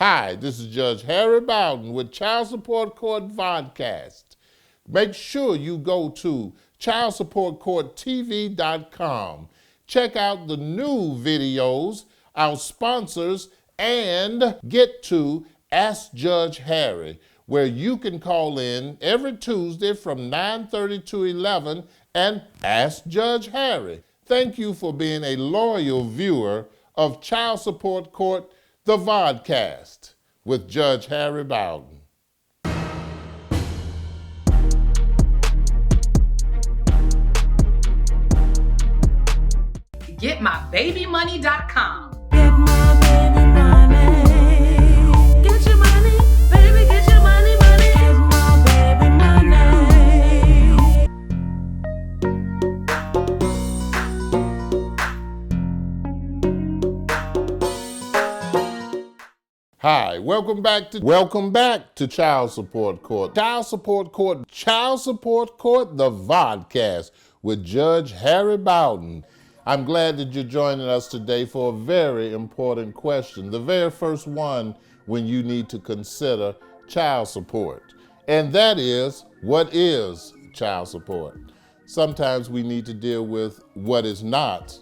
Hi, this is Judge Harry Bowden with Child Support Court Vodcast. Make sure you go to childsupportcourttv.com. Check out the new videos, our sponsors, and get to Ask Judge Harry, where you can call in every Tuesday from 9:30 to 11 and ask Judge Harry. Thank you for being a loyal viewer of Child Support Court, the Vodcast, with Judge Harry Bowden. GetMyBabyMoney.com. Get my baby money. Get your money, baby, get your money, money. Get my baby money. Hi, welcome back to Child Support Court. Child Support Court, the Vodcast with Judge Harry Bowden. I'm glad that you're joining us today for a very important question. The very first one when you need to consider child support. And that is, what is child support? Sometimes we need to deal with what is not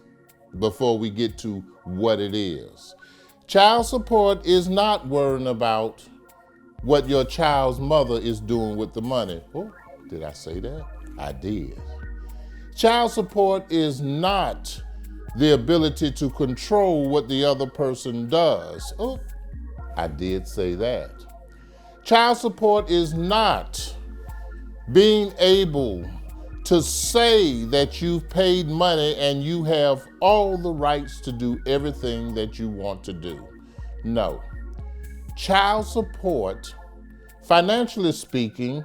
before we get to what it is. Child support is not worrying about what your child's mother is doing with the money. Oh, did I say that? I did. Child support is not the ability to control what the other person does. Oh, I did say that. Child support is not being able to say that you've paid money and you have all the rights to do everything that you want to do. No. Child support, financially speaking,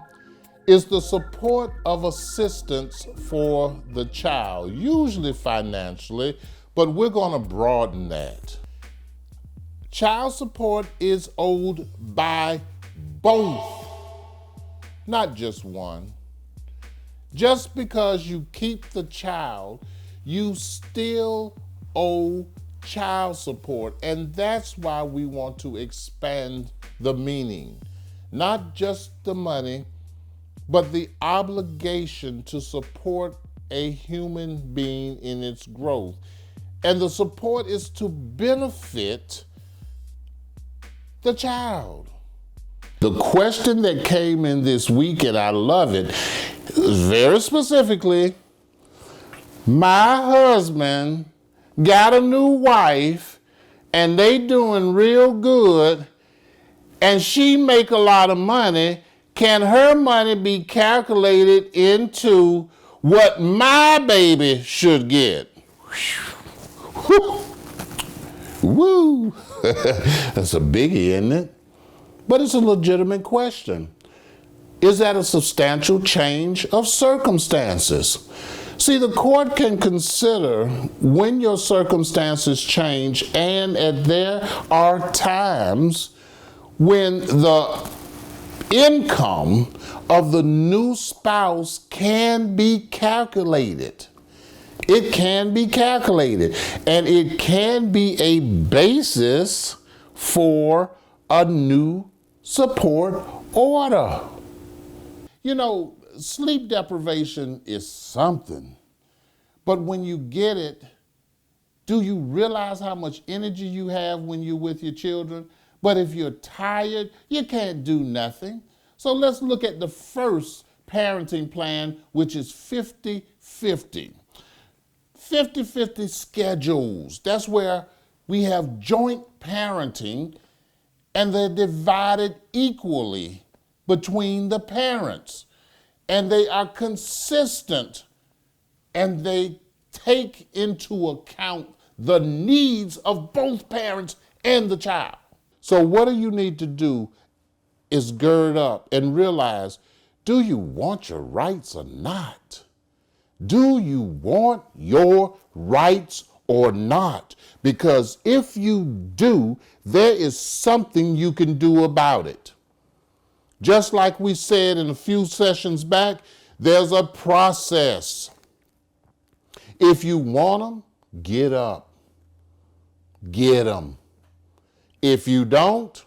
is the support of assistance for the child, usually financially, but we're going to broaden that. Child support is owed by both, not just one. Just because you keep the child, you still owe child support, and that's why we want to expand the meaning. Not just the money, but the obligation to support a human being in its growth. And the support is to benefit the child. The question that came in this week, and I love it, very specifically, my husband got a new wife and they doing real good and she make a lot of money. Can her money be calculated into what my baby should get? Woo! That's a biggie, isn't it? But it's a legitimate question. Is that a substantial change of circumstances? See, the court can consider when your circumstances change, and there are times when the income of the new spouse can be calculated. It can be calculated, and it can be a basis for a new support order. You know, sleep deprivation is something, but when you get it, do you realize how much energy you have when you're with your children? But if you're tired, you can't do nothing. So let's look at the first parenting plan, which is 50-50. 50-50 schedules. That's where we have joint parenting and they're divided equally between the parents. And they are consistent and they take into account the needs of both parents and the child. So what you need to do is gird up and realize, do you want your rights or not? Do you want your rights or not? Because if you do, there is something you can do about it. Just like we said in a few sessions back, there's a process. If you want them, get up. Get them. If you don't,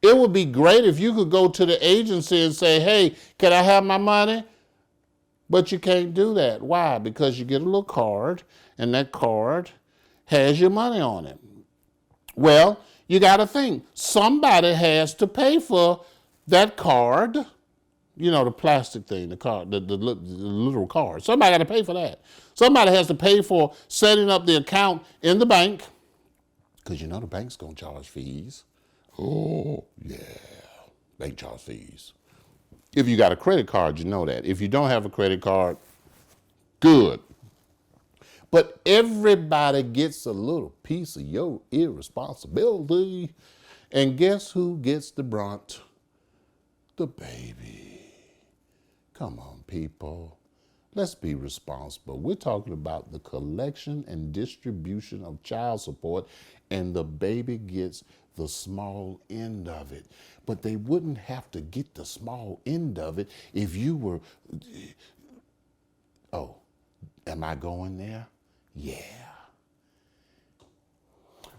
It would be great if you could go to the agency and say, hey, can I have my money? But you can't do that. Why? Because you get a little card, and that card has your money on it. Well, you got to think, somebody has to pay for that card. You know, the plastic thing, the card, the little card. Somebody got to pay for that. Somebody has to pay for setting up the account in the bank, because you know the bank's going to charge fees. Oh, yeah, bank charge fees. If you got a credit card, you know that. If you don't have a credit card, good. But everybody gets a little piece of your irresponsibility. And guess who gets the brunt? The baby. Come on, people. Let's be responsible. We're talking about the collection and distribution of child support, and the baby gets the small end of it. But they wouldn't have to get the small end of it if you were, oh, am I going there? Yeah.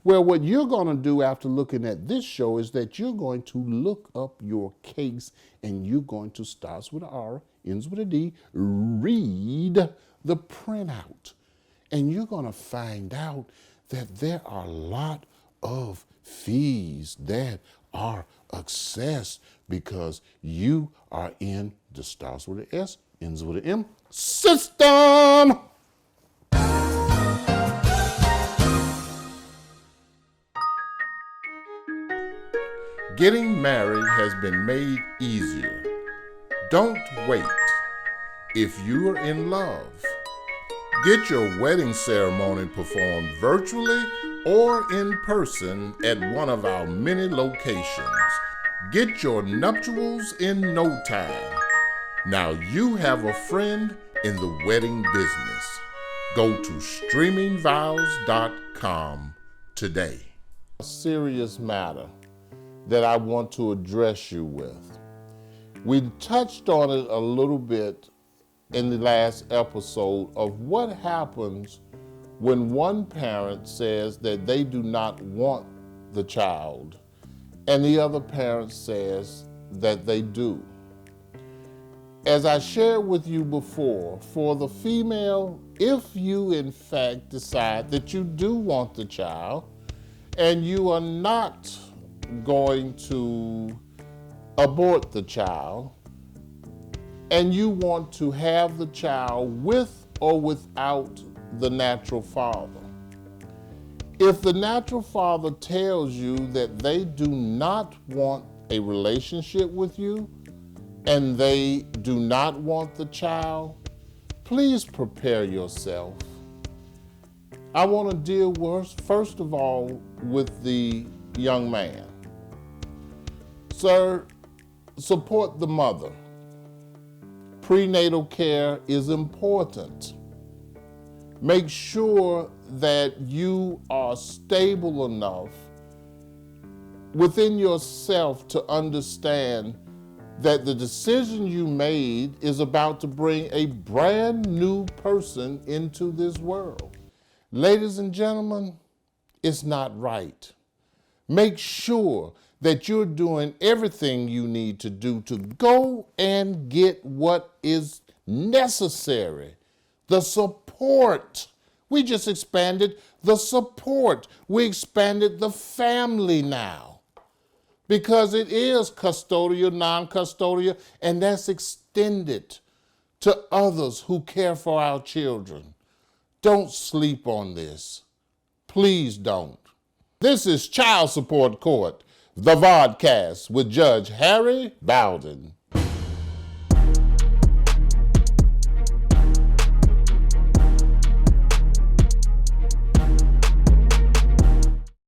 Well, what you're going to do after looking at this show is that you're going to look up your case, and you're going to, starts with an R, ends with a D, read the printout. And you're going to find out that there are a lot of fees that are accessed because you are in the starts with an S, ends with an M system. Getting married has been made easier. Don't wait. If you are in love, get your wedding ceremony performed virtually or in person at one of our many locations. Get your nuptials in no time. Now you have a friend in the wedding business. Go to streamingvows.com today. A serious matter that I want to address you with. We touched on it a little bit in the last episode of what happens when one parent says that they do not want the child and the other parent says that they do. As I shared with you before, for the female, if you in fact decide that you do want the child and you are not going to abort the child, and you want to have the child with or without the natural father. If the natural father tells you that they do not want a relationship with you and they do not want the child, please prepare yourself. I want to deal with, first of all, with the young man. Sir, support the mother. Prenatal care is important. Make sure that you are stable enough within yourself to understand that the decision you made is about to bring a brand new person into this world. Ladies and gentlemen, it's not right. Make sure that you're doing everything you need to do to go and get what is necessary. The support. We just expanded the support. We expanded the family now because it is custodial, non-custodial, and that's extended to others who care for our children. Don't sleep on this. Please don't. This is Child Support Court, the Vodcast with Judge Harry Bowden.